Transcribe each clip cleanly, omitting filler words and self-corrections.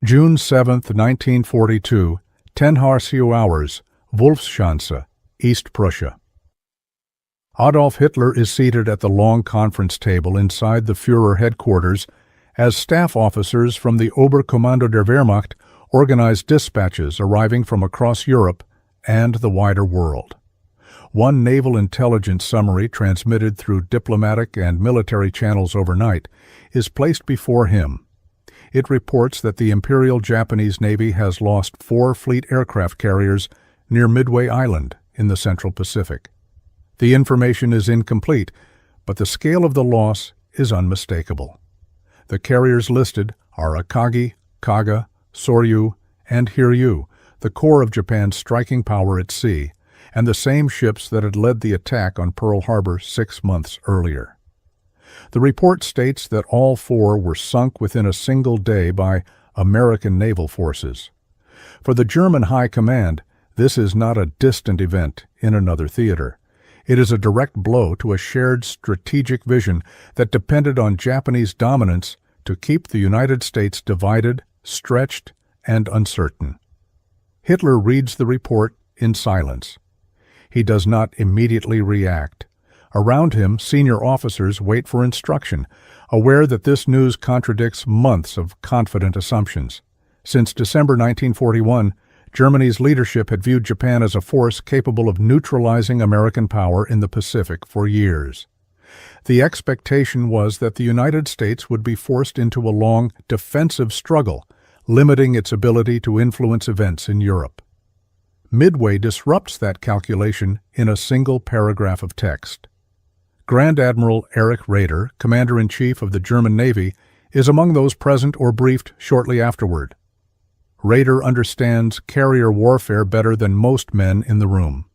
June 7, 1942, 10 hours, Wolfschanze, East Prussia. Adolf Hitler is seated at the long conference table inside the Führer headquarters as staff officers from the Oberkommando der Wehrmacht organize dispatches arriving from across Europe and the wider world. One naval intelligence summary transmitted through diplomatic and military channels overnight is placed before him. It reports that the Imperial Japanese Navy has lost 4 fleet aircraft carriers near Midway Island in the Central Pacific. The information is incomplete, but the scale of the loss is unmistakable. The carriers listed are Akagi, Kaga, Soryu, and Hiryu, the core of Japan's striking power at sea, and the same ships that had led the attack on Pearl Harbor 6 months earlier. The report states that all 4 were sunk within a single day by American naval forces. For the German High Command, this is not a distant event in another theater. It is a direct blow to a shared strategic vision that depended on Japanese dominance to keep the United States divided, stretched, and uncertain. Hitler reads the report in silence. He does not immediately react. Around him, senior officers wait for instruction, aware that this news contradicts months of confident assumptions. Since December 1941, Germany's leadership had viewed Japan as a force capable of neutralizing American power in the Pacific for years. The expectation was that the United States would be forced into a long defensive struggle, limiting its ability to influence events in Europe. Midway disrupts that calculation in a single paragraph of text. Grand Admiral Erich Raeder, Commander-in-Chief of the German Navy, is among those present or briefed shortly afterward. Raeder understands carrier warfare better than most men in the room.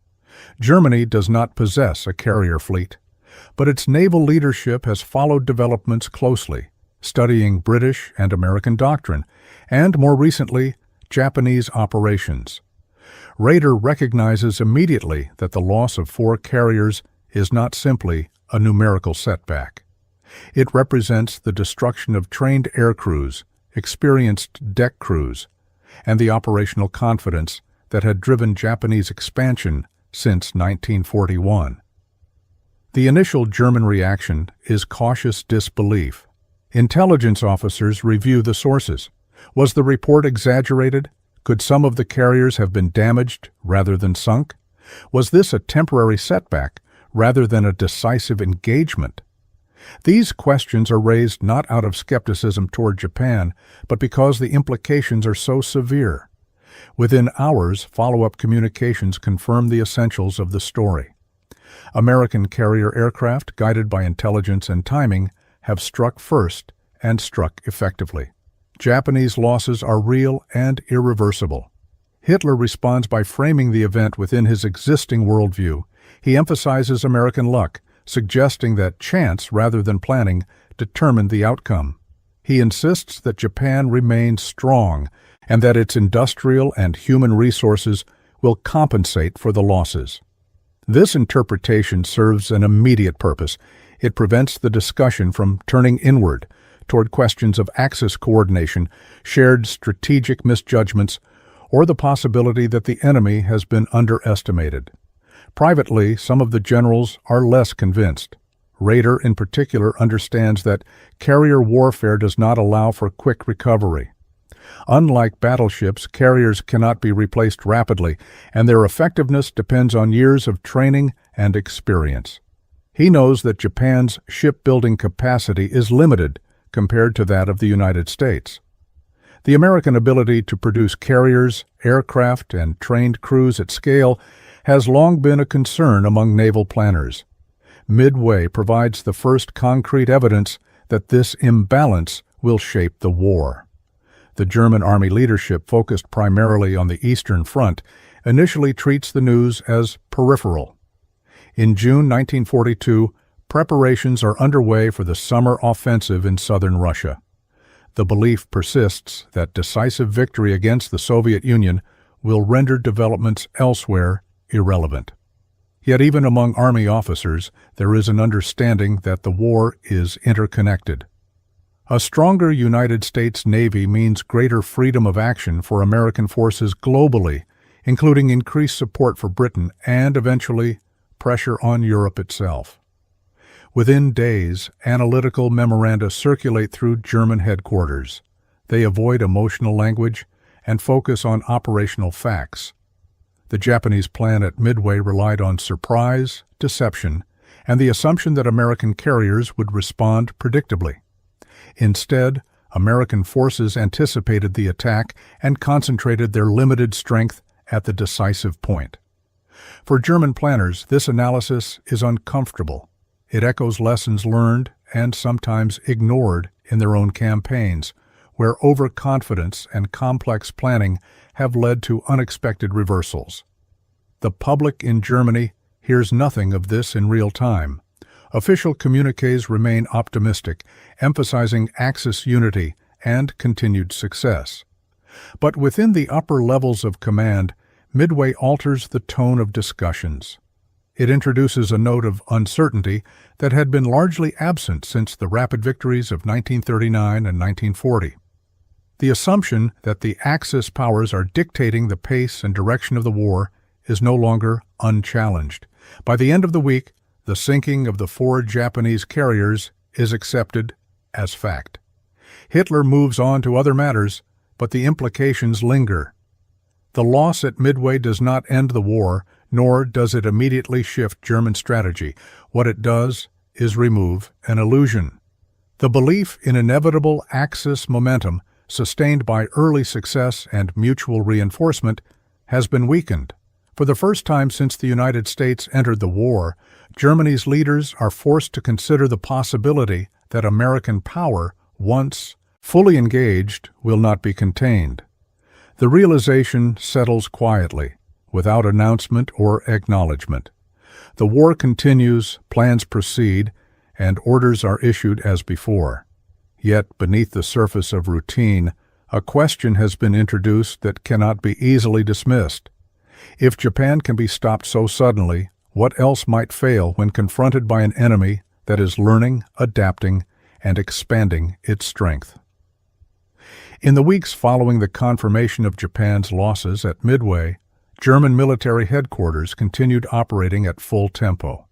Germany does not possess a carrier fleet, but its naval leadership has followed developments closely, studying British and American doctrine, and more recently, Japanese operations. Raeder recognizes immediately that the loss of 4 carriers is not simply a numerical setback. It represents the destruction of trained air crews, experienced deck crews, and the operational confidence that had driven Japanese expansion since 1941. The initial German reaction is cautious disbelief. Intelligence officers review the sources. Was the report exaggerated? Could some of the carriers have been damaged rather than sunk? Was this a temporary setback rather than a decisive engagement? These questions are raised not out of skepticism toward Japan, but because the implications are so severe. Within hours, follow-up communications confirm the essentials of the story. American carrier aircraft, guided by intelligence and timing, have struck first and struck effectively. Japanese losses are real and irreversible. Hitler responds by framing the event within his existing worldview. He emphasizes American luck, suggesting that chance rather than planning determined the outcome. He insists that Japan remains strong and that its industrial and human resources will compensate for the losses. This interpretation serves an immediate purpose. It prevents the discussion from turning inward toward questions of Axis coordination, shared strategic misjudgments, or the possibility that the enemy has been underestimated. Privately, some of the generals are less convinced. Raeder, in particular, understands that carrier warfare does not allow for quick recovery. Unlike battleships, carriers cannot be replaced rapidly, and their effectiveness depends on years of training and experience. He knows that Japan's shipbuilding capacity is limited compared to that of the United States. The American ability to produce carriers, aircraft, and trained crews at scale has long been a concern among naval planners. Midway provides the first concrete evidence that this imbalance will shape the war. The German Army leadership, focused primarily on the Eastern Front, initially treats the news as peripheral. In June 1942, preparations are underway for the summer offensive in southern Russia. The belief persists that decisive victory against the Soviet Union will render developments elsewhere irrelevant. Yet even among Army officers, there is an understanding that the war is interconnected. A stronger United States Navy means greater freedom of action for American forces globally, including increased support for Britain and, eventually, pressure on Europe itself. Within days, analytical memoranda circulate through German headquarters. They avoid emotional language and focus on operational facts. The Japanese plan at Midway relied on surprise, deception, and the assumption that American carriers would respond predictably. Instead, American forces anticipated the attack and concentrated their limited strength at the decisive point. For German planners, this analysis is uncomfortable. It echoes lessons learned and sometimes ignored in their own campaigns, where overconfidence and complex planning have led to unexpected reversals. The public in Germany hears nothing of this in real time. Official communiques remain optimistic, emphasizing Axis unity and continued success. But within the upper levels of command, Midway alters the tone of discussions. It introduces a note of uncertainty that had been largely absent since the rapid victories of 1939 and 1940. The assumption that the Axis powers are dictating the pace and direction of the war is no longer unchallenged. By the end of the week, the sinking of the 4 Japanese carriers is accepted as fact. Hitler moves on to other matters, but the implications linger. The loss at Midway does not end the war, nor does it immediately shift German strategy. What it does is remove an illusion. The belief in inevitable Axis momentum, sustained by early success and mutual reinforcement, has been weakened. For the first time since the United States entered the war, Germany's leaders are forced to consider the possibility that American power, once fully engaged, will not be contained. The realization settles quietly, without announcement or acknowledgement. The war continues, plans proceed, and orders are issued as before. Yet, beneath the surface of routine, a question has been introduced that cannot be easily dismissed. If Japan can be stopped so suddenly, what else might fail when confronted by an enemy that is learning, adapting, and expanding its strength? In the weeks following the confirmation of Japan's losses at Midway, German military headquarters continued operating at full tempo.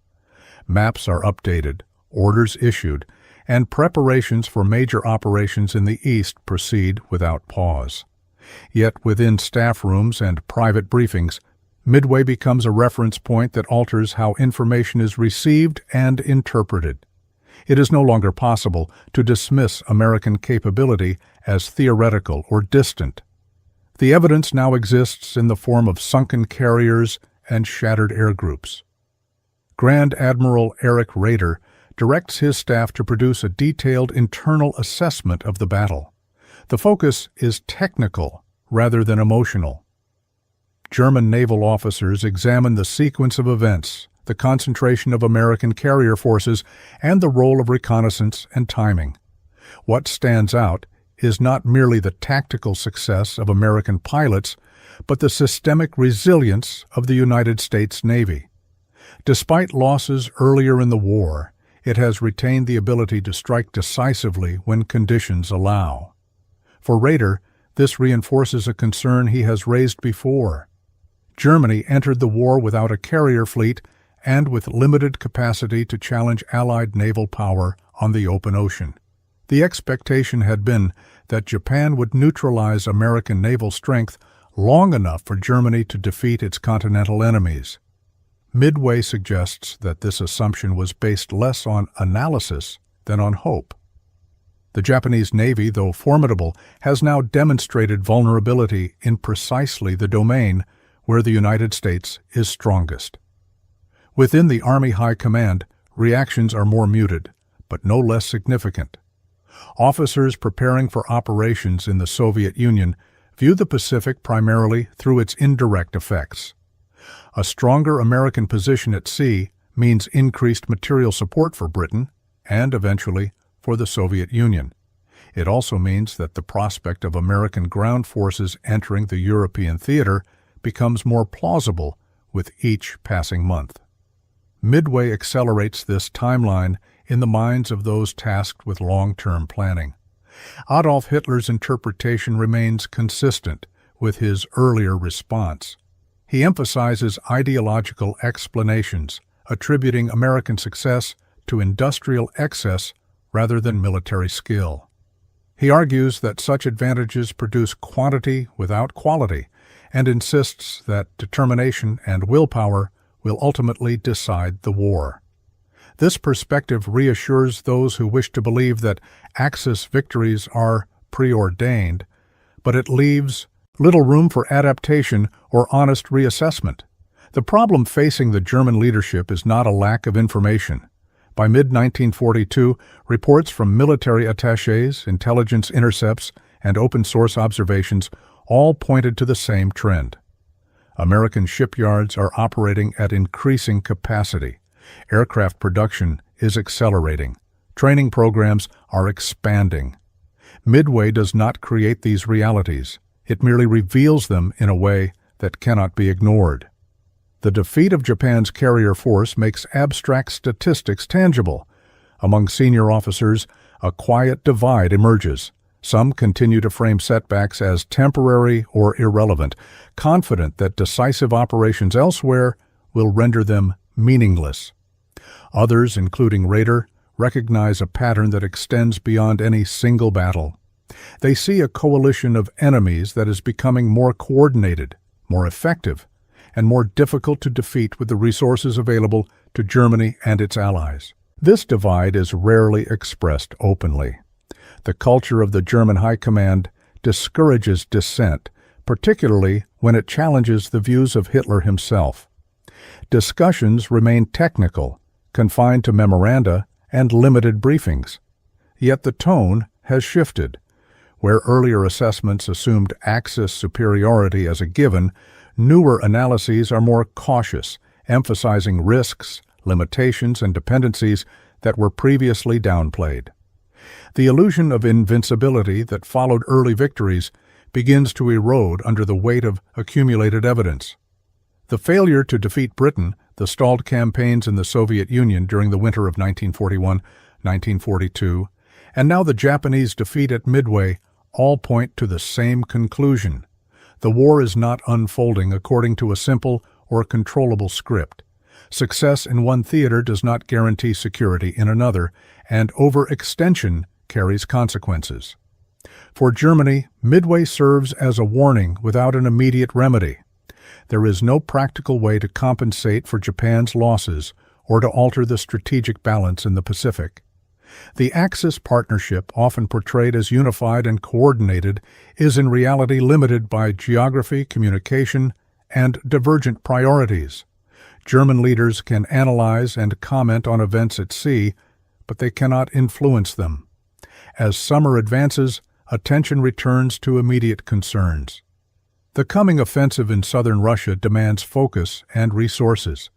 Maps are updated, orders issued, and preparations for major operations in the East proceed without pause. Yet within staff rooms and private briefings, Midway becomes a reference point that alters how information is received and interpreted. It is no longer possible to dismiss American capability as theoretical or distant. The evidence now exists in the form of sunken carriers and shattered air groups. Grand Admiral Raeder directs his staff to produce a detailed internal assessment of the battle. The focus is technical rather than emotional. German naval officers examine the sequence of events, the concentration of American carrier forces, and the role of reconnaissance and timing. What stands out is not merely the tactical success of American pilots, but the systemic resilience of the United States Navy. Despite losses earlier in the war, it has retained the ability to strike decisively when conditions allow. For Raeder, this reinforces a concern he has raised before. Germany entered the war without a carrier fleet and with limited capacity to challenge Allied naval power on the open ocean. The expectation had been that Japan would neutralize American naval strength long enough for Germany to defeat its continental enemies. Midway suggests that this assumption was based less on analysis than on hope. The Japanese Navy, though formidable, has now demonstrated vulnerability in precisely the domain where the United States is strongest. Within the Army High Command, reactions are more muted, but no less significant. Officers preparing for operations in the Soviet Union view the Pacific primarily through its indirect effects. A stronger American position at sea means increased material support for Britain and, eventually, for the Soviet Union. It also means that the prospect of American ground forces entering the European theater becomes more plausible with each passing month. Midway accelerates this timeline in the minds of those tasked with long-term planning. Adolf Hitler's interpretation remains consistent with his earlier response. He emphasizes ideological explanations, attributing American success to industrial excess rather than military skill. He argues that such advantages produce quantity without quality, and insists that determination and willpower will ultimately decide the war. This perspective reassures those who wish to believe that Axis victories are preordained, but it leaves little room for adaptation or honest reassessment. The problem facing the German leadership is not a lack of information. By mid-1942, reports from military attachés, intelligence intercepts, and open-source observations all pointed to the same trend. American shipyards are operating at increasing capacity. Aircraft production is accelerating. Training programs are expanding. Midway does not create these realities. It merely reveals them in a way that cannot be ignored. The defeat of Japan's carrier force makes abstract statistics tangible. Among senior officers, a quiet divide emerges. Some continue to frame setbacks as temporary or irrelevant, confident that decisive operations elsewhere will render them meaningless. Others, including Raeder, recognize a pattern that extends beyond any single battle. They see a coalition of enemies that is becoming more coordinated, more effective, and more difficult to defeat with the resources available to Germany and its allies. This divide is rarely expressed openly. The culture of the German High Command discourages dissent, particularly when it challenges the views of Hitler himself. Discussions remain technical, confined to memoranda and limited briefings. Yet the tone has shifted. Where earlier assessments assumed Axis superiority as a given, newer analyses are more cautious, emphasizing risks, limitations, and dependencies that were previously downplayed. The illusion of invincibility that followed early victories begins to erode under the weight of accumulated evidence. The failure to defeat Britain, the stalled campaigns in the Soviet Union during the winter of 1941-1942, and now the Japanese defeat at Midway all point to the same conclusion. The war is not unfolding according to a simple or controllable script. Success in one theater does not guarantee security in another, and overextension carries consequences. For Germany, Midway serves as a warning without an immediate remedy. There is no practical way to compensate for Japan's losses or to alter the strategic balance in the Pacific. The Axis partnership, often portrayed as unified and coordinated, is in reality limited by geography, communication, and divergent priorities. German leaders can analyze and comment on events at sea, but they cannot influence them. As summer advances, attention returns to immediate concerns. The coming offensive in southern Russia demands focus and resources.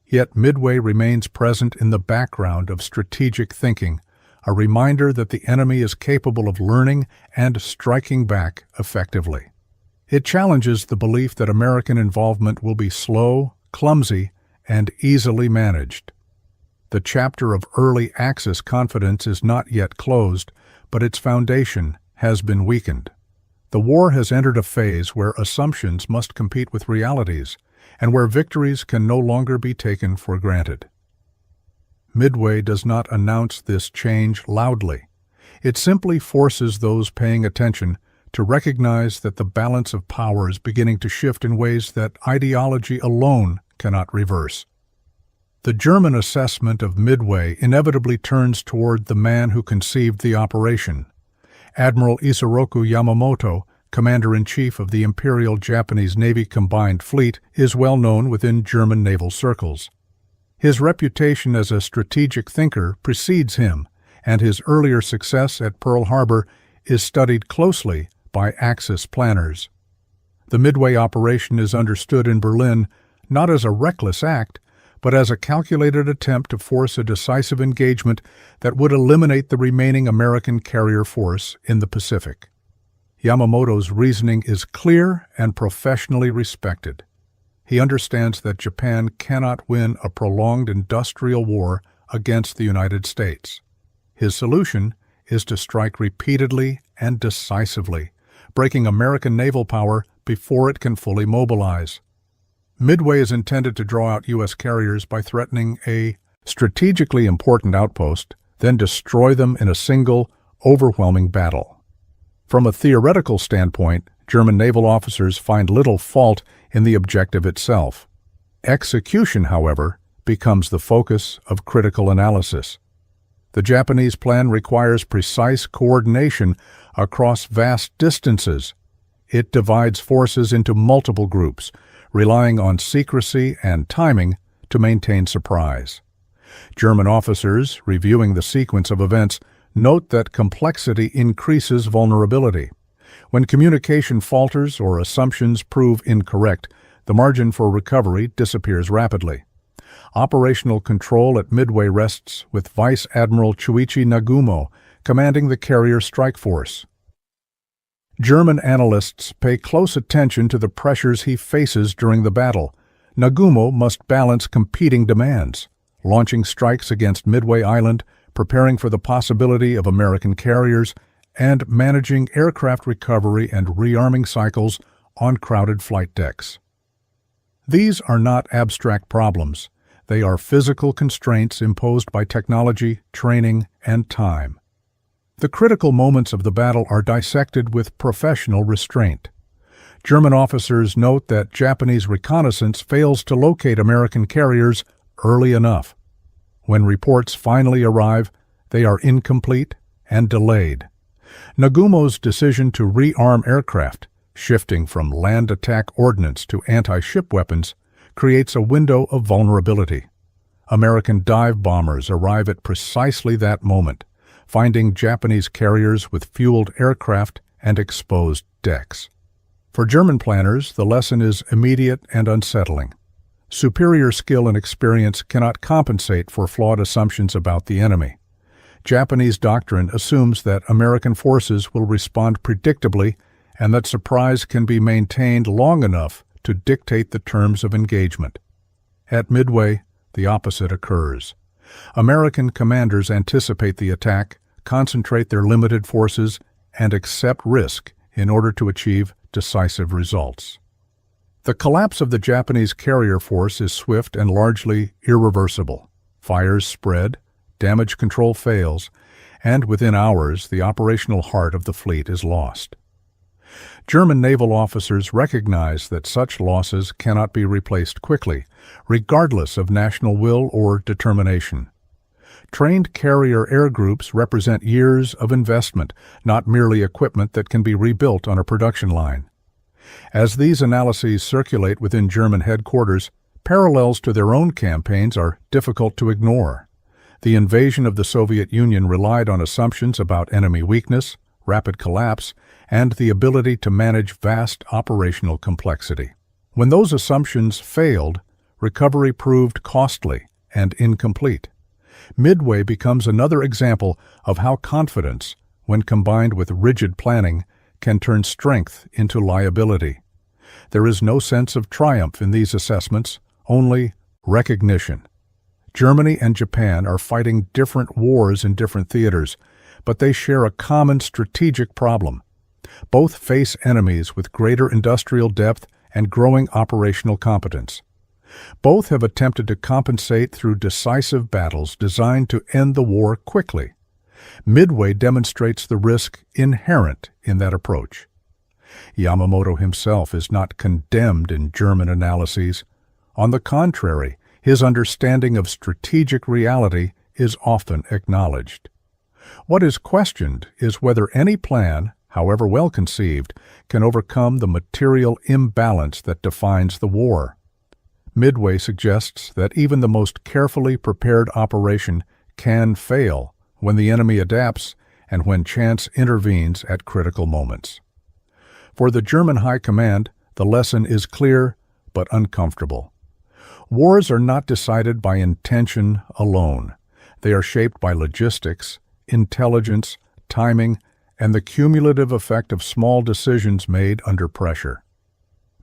Yet Midway remains present in the background of strategic thinking, a reminder that the enemy is capable of learning and striking back effectively. It challenges the belief that American involvement will be slow, clumsy, and easily managed. The chapter of early Axis confidence is not yet closed, but its foundation has been weakened. The war has entered a phase where assumptions must compete with realities, and where victories can no longer be taken for granted. Midway does not announce this change loudly. It simply forces those paying attention to recognize that the balance of power is beginning to shift in ways that ideology alone cannot reverse. The German assessment of Midway inevitably turns toward the man who conceived the operation. Admiral Isoroku Yamamoto, Commander-in-Chief of the Imperial Japanese Navy Combined Fleet, is well known within German naval circles. His reputation as a strategic thinker precedes him, and his earlier success at Pearl Harbor is studied closely by Axis planners. The Midway operation is understood in Berlin not as a reckless act, but as a calculated attempt to force a decisive engagement that would eliminate the remaining American carrier force in the Pacific. Yamamoto's reasoning is clear and professionally respected. He understands that Japan cannot win a prolonged industrial war against the United States. His solution is to strike repeatedly and decisively, breaking American naval power before it can fully mobilize. Midway is intended to draw out U.S. carriers by threatening a strategically important outpost, then destroy them in a single, overwhelming battle. From a theoretical standpoint, German naval officers find little fault in the objective itself. Execution, however, becomes the focus of critical analysis. The Japanese plan requires precise coordination across vast distances. It divides forces into multiple groups, relying on secrecy and timing to maintain surprise. German officers, reviewing the sequence of events, note that complexity increases vulnerability. When communication falters or assumptions prove incorrect, the margin for recovery disappears rapidly. Operational control at Midway rests with Vice Admiral Chuichi Nagumo, commanding the carrier strike force. German analysts pay close attention to the pressures he faces during the battle. Nagumo must balance competing demands, launching strikes against Midway Island, preparing for the possibility of American carriers, and managing aircraft recovery and rearming cycles on crowded flight decks. These are not abstract problems. They are physical constraints imposed by technology, training, and time. The critical moments of the battle are dissected with professional restraint. German officers note that Japanese reconnaissance fails to locate American carriers early enough. When reports finally arrive, they are incomplete and delayed. Nagumo's decision to rearm aircraft, shifting from land attack ordnance to anti-ship weapons, creates a window of vulnerability. American dive bombers arrive at precisely that moment, finding Japanese carriers with fueled aircraft and exposed decks. For German planners, the lesson is immediate and unsettling. Superior skill and experience cannot compensate for flawed assumptions about the enemy. Japanese doctrine assumes that American forces will respond predictably and that surprise can be maintained long enough to dictate the terms of engagement. At Midway, the opposite occurs. American commanders anticipate the attack, concentrate their limited forces, and accept risk in order to achieve decisive results. The collapse of the Japanese carrier force is swift and largely irreversible. Fires spread, damage control fails, and within hours the operational heart of the fleet is lost. German naval officers recognize that such losses cannot be replaced quickly, regardless of national will or determination. Trained carrier air groups represent years of investment, not merely equipment that can be rebuilt on a production line. As these analyses circulate within German headquarters, parallels to their own campaigns are difficult to ignore. The invasion of the Soviet Union relied on assumptions about enemy weakness, rapid collapse, and the ability to manage vast operational complexity. When those assumptions failed, recovery proved costly and incomplete. Midway becomes another example of how confidence, when combined with rigid planning, can turn strength into liability. There is no sense of triumph in these assessments, only recognition. Germany and Japan are fighting different wars in different theaters, but they share a common strategic problem. Both face enemies with greater industrial depth and growing operational competence. Both have attempted to compensate through decisive battles designed to end the war quickly. Midway demonstrates the risk inherent in that approach. Yamamoto himself is not condemned in German analyses. On the contrary, his understanding of strategic reality is often acknowledged. What is questioned is whether any plan, however well conceived, can overcome the material imbalance that defines the war. Midway suggests that even the most carefully prepared operation can fail when the enemy adapts and when chance intervenes at critical moments. For the German High Command, the lesson is clear but uncomfortable. Wars are not decided by intention alone. They are shaped by logistics, intelligence, timing, and the cumulative effect of small decisions made under pressure.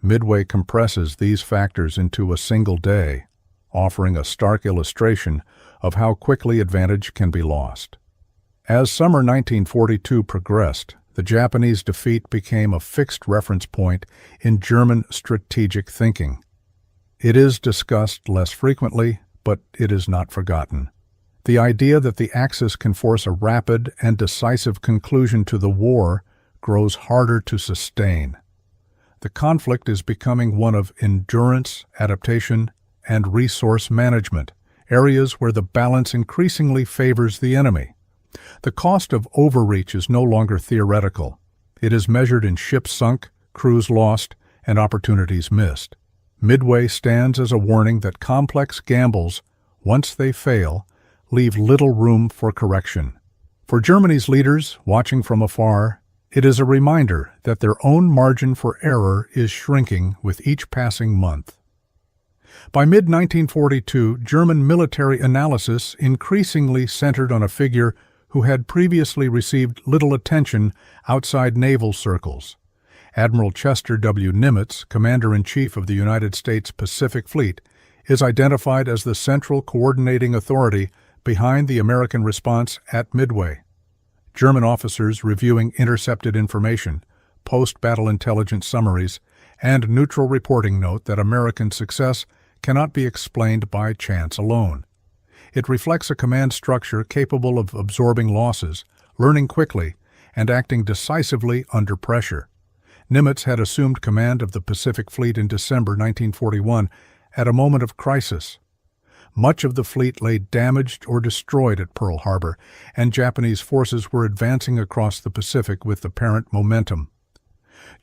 Midway compresses these factors into a single day, offering a stark illustration of how quickly advantage can be lost. As summer 1942 progressed, the Japanese defeat became a fixed reference point in German strategic thinking. It is discussed less frequently, but it is not forgotten. The idea that the Axis can force a rapid and decisive conclusion to the war grows harder to sustain. The conflict is becoming one of endurance, adaptation, and resource management, areas where the balance increasingly favors the enemy. The cost of overreach is no longer theoretical. It is measured in ships sunk, crews lost, and opportunities missed. Midway stands as a warning that complex gambles, once they fail, leave little room for correction. For Germany's leaders, watching from afar, it is a reminder that their own margin for error is shrinking with each passing month. By mid-1942, German military analysis increasingly centered on a figure who had previously received little attention outside naval circles. Admiral Chester W. Nimitz, Commander-in-Chief of the United States Pacific Fleet, is identified as the central coordinating authority behind the American response at Midway. German officers reviewing intercepted information, post-battle intelligence summaries, and neutral reporting note that American success cannot be explained by chance alone. It reflects a command structure capable of absorbing losses, learning quickly, and acting decisively under pressure. Nimitz had assumed command of the Pacific Fleet in December 1941 at a moment of crisis. Much of the fleet lay damaged or destroyed at Pearl Harbor, and Japanese forces were advancing across the Pacific with apparent momentum.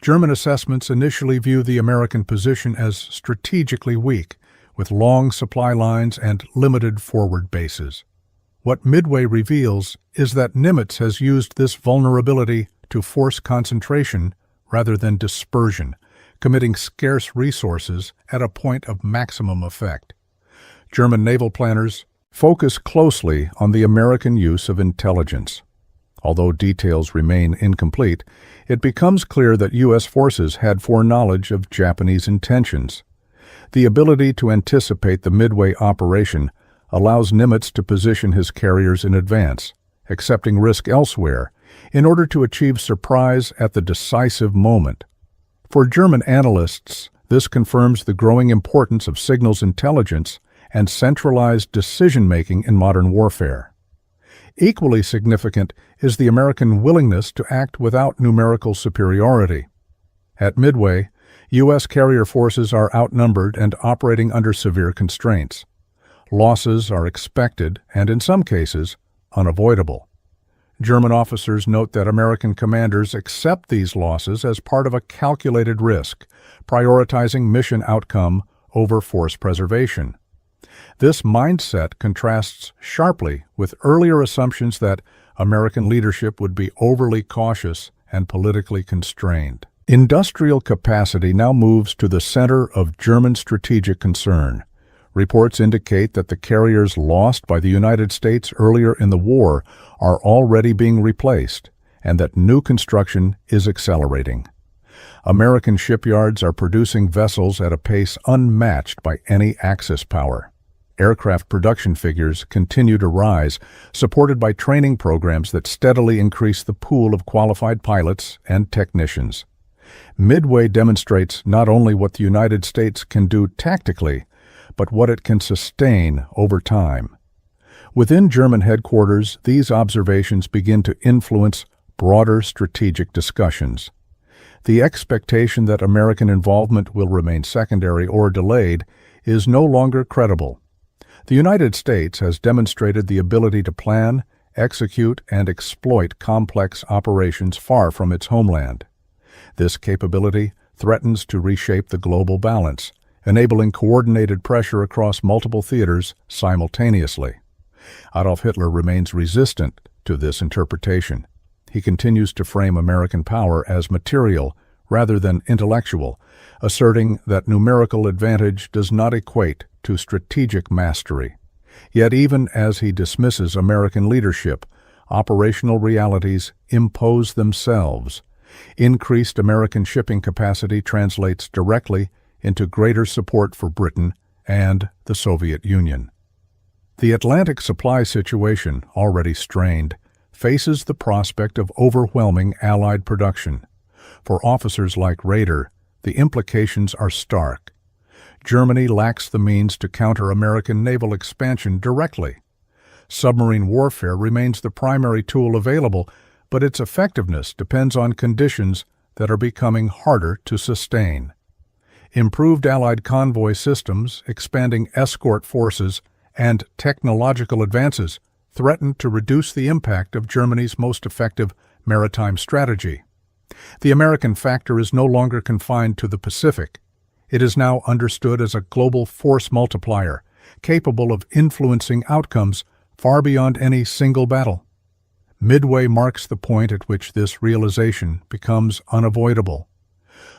German assessments initially view the American position as strategically weak, with long supply lines and limited forward bases. What Midway reveals is that Nimitz has used this vulnerability to force concentration rather than dispersion, committing scarce resources at a point of maximum effect. German naval planners focus closely on the American use of intelligence. Although details remain incomplete, it becomes clear that U.S. forces had foreknowledge of Japanese intentions. The ability to anticipate the Midway operation allows Nimitz to position his carriers in advance, accepting risk elsewhere, in order to achieve surprise at the decisive moment. For German analysts, this confirms the growing importance of signals intelligence and centralized decision-making in modern warfare. Equally significant is the American willingness to act without numerical superiority. At Midway, U.S. carrier forces are outnumbered and operating under severe constraints. Losses are expected and, in some cases, unavoidable. German officers note that American commanders accept these losses as part of a calculated risk, prioritizing mission outcome over force preservation. This mindset contrasts sharply with earlier assumptions that American leadership would be overly cautious and politically constrained. Industrial capacity now moves to the center of German strategic concern. Reports indicate that the carriers lost by the United States earlier in the war are already being replaced, and that new construction is accelerating. American shipyards are producing vessels at a pace unmatched by any Axis power. Aircraft production figures continue to rise, supported by training programs that steadily increase the pool of qualified pilots and technicians. Midway demonstrates not only what the United States can do tactically, but what it can sustain over time. Within German headquarters, these observations begin to influence broader strategic discussions. The expectation that American involvement will remain secondary or delayed is no longer credible. The United States has demonstrated the ability to plan, execute, and exploit complex operations far from its homeland. This capability threatens to reshape the global balance, enabling coordinated pressure across multiple theaters simultaneously. Adolf Hitler remains resistant to this interpretation. He continues to frame American power as material rather than intellectual, asserting that numerical advantage does not equate to strategic mastery. Yet even as he dismisses American leadership, operational realities impose themselves. Increased American shipping capacity translates directly into greater support for Britain and the Soviet Union. The Atlantic supply situation, already strained, faces the prospect of overwhelming Allied production. For officers like Raeder, the implications are stark. Germany lacks the means to counter American naval expansion directly. Submarine warfare remains the primary tool available, but its effectiveness depends on conditions that are becoming harder to sustain. Improved Allied convoy systems, expanding escort forces, and technological advances threaten to reduce the impact of Germany's most effective maritime strategy. The American factor is no longer confined to the Pacific. It is now understood as a global force multiplier, capable of influencing outcomes far beyond any single battle. Midway marks the point at which this realization becomes unavoidable.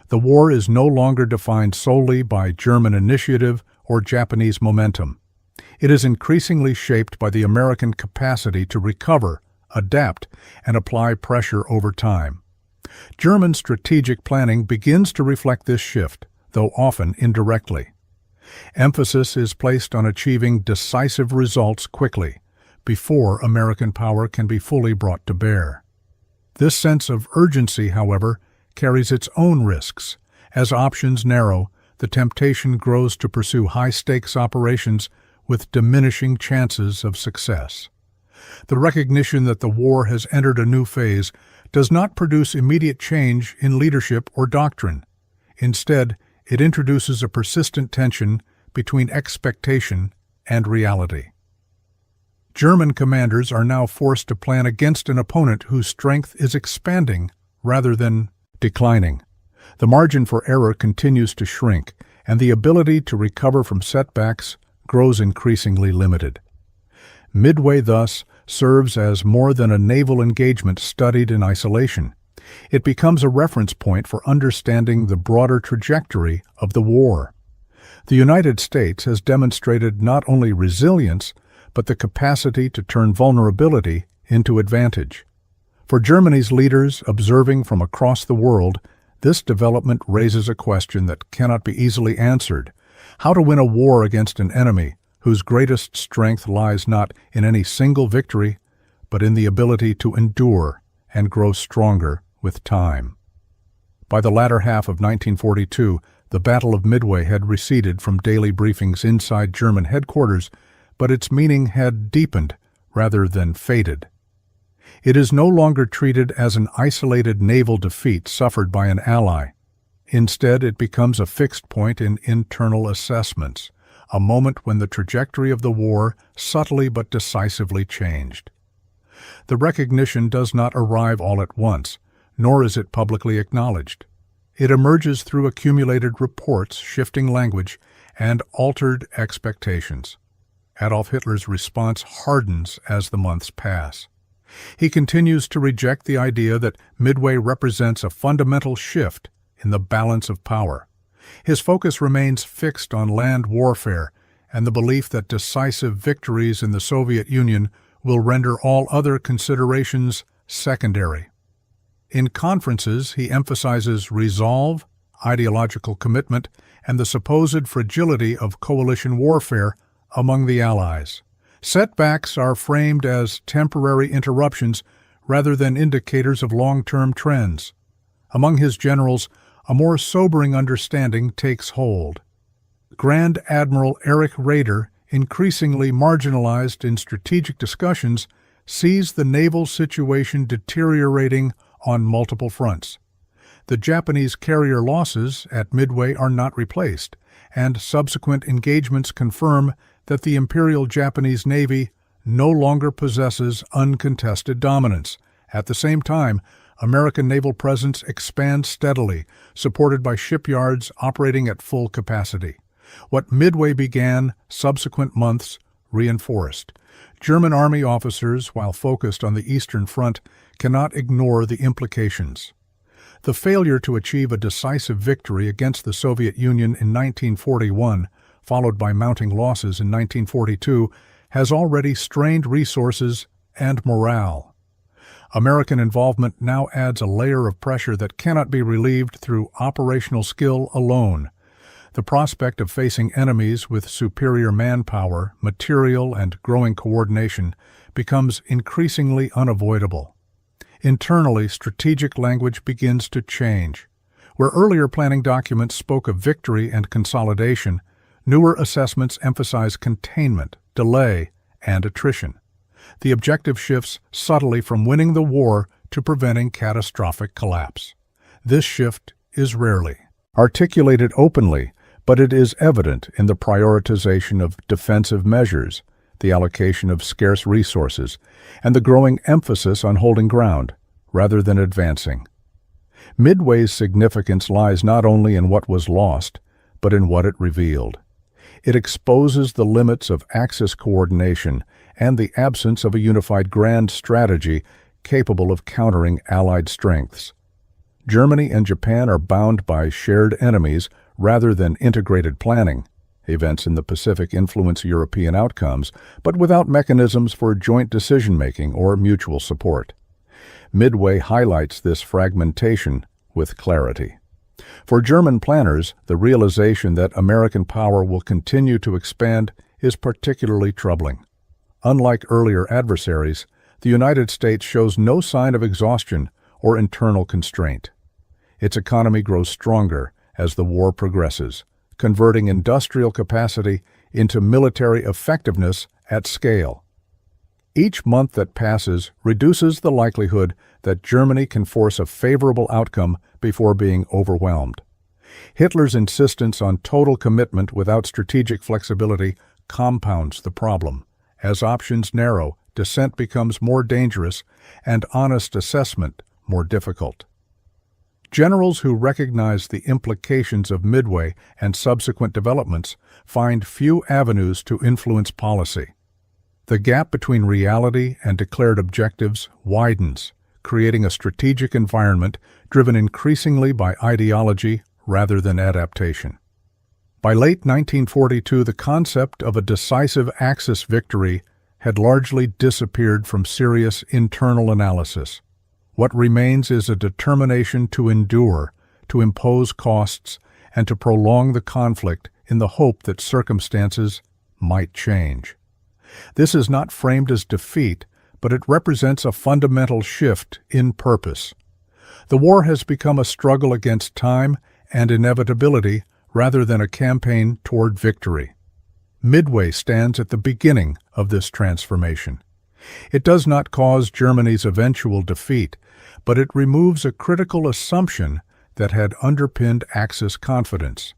The war is no longer defined solely by German initiative or Japanese momentum. It is increasingly shaped by the American capacity to recover, adapt, and apply pressure over time. German strategic planning begins to reflect this shift, though often indirectly. Emphasis is placed on achieving decisive results quickly, before American power can be fully brought to bear. This sense of urgency, however, carries its own risks. As options narrow, the temptation grows to pursue high-stakes operations with diminishing chances of success. The recognition that the war has entered a new phase does not produce immediate change in leadership or doctrine. Instead, it introduces a persistent tension between expectation and reality. German commanders are now forced to plan against an opponent whose strength is expanding rather than declining. The margin for error continues to shrink, and the ability to recover from setbacks grows increasingly limited. Midway, thus, serves as more than a naval engagement studied in isolation. It becomes a reference point for understanding the broader trajectory of the war. The United States has demonstrated not only resilience, but the capacity to turn vulnerability into advantage. For Germany's leaders observing from across the world, this development raises a question that cannot be easily answered: how to win a war against an enemy whose greatest strength lies not in any single victory, but in the ability to endure and grow stronger with time. By the latter half of 1942, the Battle of Midway had receded from daily briefings inside German headquarters, but its meaning had deepened rather than faded. It is no longer treated as an isolated naval defeat suffered by an ally. Instead, it becomes a fixed point in internal assessments, a moment when the trajectory of the war subtly but decisively changed. The recognition does not arrive all at once, nor is it publicly acknowledged. It emerges through accumulated reports, shifting language, and altered expectations. Adolf Hitler's response hardens as the months pass. He continues to reject the idea that Midway represents a fundamental shift in the balance of power. His focus remains fixed on land warfare and the belief that decisive victories in the Soviet Union will render all other considerations secondary. In conferences, he emphasizes resolve, ideological commitment, and the supposed fragility of coalition warfare among the Allies. Setbacks are framed as temporary interruptions rather than indicators of long-term trends. Among his generals, a more sobering understanding takes hold. Grand Admiral Erich Raeder, increasingly marginalized in strategic discussions, sees the naval situation deteriorating on multiple fronts. The Japanese carrier losses at Midway are not replaced, and subsequent engagements confirm that the Imperial Japanese Navy no longer possesses uncontested dominance. At the same time, American naval presence expands steadily, supported by shipyards operating at full capacity. What Midway began, subsequent months reinforced. German Army officers, while focused on the Eastern Front, cannot ignore the implications. The failure to achieve a decisive victory against the Soviet Union in 1941, followed by mounting losses in 1942, has already strained resources and morale. American involvement now adds a layer of pressure that cannot be relieved through operational skill alone. The prospect of facing enemies with superior manpower, material, and growing coordination becomes increasingly unavoidable. Internally, strategic language begins to change. Where earlier planning documents spoke of victory and consolidation, newer assessments emphasize containment, delay, and attrition. The objective shifts subtly from winning the war to preventing catastrophic collapse. This shift is rarely articulated openly, but it is evident in the prioritization of defensive measures, the allocation of scarce resources, and the growing emphasis on holding ground, rather than advancing. Midway's significance lies not only in what was lost, but in what it revealed. It exposes the limits of Axis coordination and the absence of a unified grand strategy capable of countering Allied strengths. Germany and Japan are bound by shared enemies rather than integrated planning. Events in the Pacific influence European outcomes, but without mechanisms for joint decision-making or mutual support. Midway highlights this fragmentation with clarity. For German planners, the realization that American power will continue to expand is particularly troubling. Unlike earlier adversaries, the United States shows no sign of exhaustion or internal constraint. Its economy grows stronger as the war progresses, converting industrial capacity into military effectiveness at scale. Each month that passes reduces the likelihood that Germany can force a favorable outcome before being overwhelmed. Hitler's insistence on total commitment without strategic flexibility compounds the problem. As options narrow, dissent becomes more dangerous and honest assessment more difficult. Generals who recognize the implications of Midway and subsequent developments find few avenues to influence policy. The gap between reality and declared objectives widens, creating a strategic environment driven increasingly by ideology rather than adaptation. By late 1942, the concept of a decisive Axis victory had largely disappeared from serious internal analysis. What remains is a determination to endure, to impose costs, and to prolong the conflict in the hope that circumstances might change. This is not framed as defeat, but it represents a fundamental shift in purpose. The war has become a struggle against time and inevitability rather than a campaign toward victory. Midway stands at the beginning of this transformation. It does not cause Germany's eventual defeat, but it removes a critical assumption that had underpinned Axis confidence.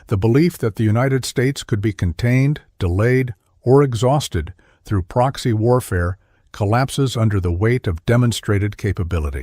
The belief that the United States could be contained, delayed, or exhausted through proxy warfare collapses under the weight of demonstrated capability.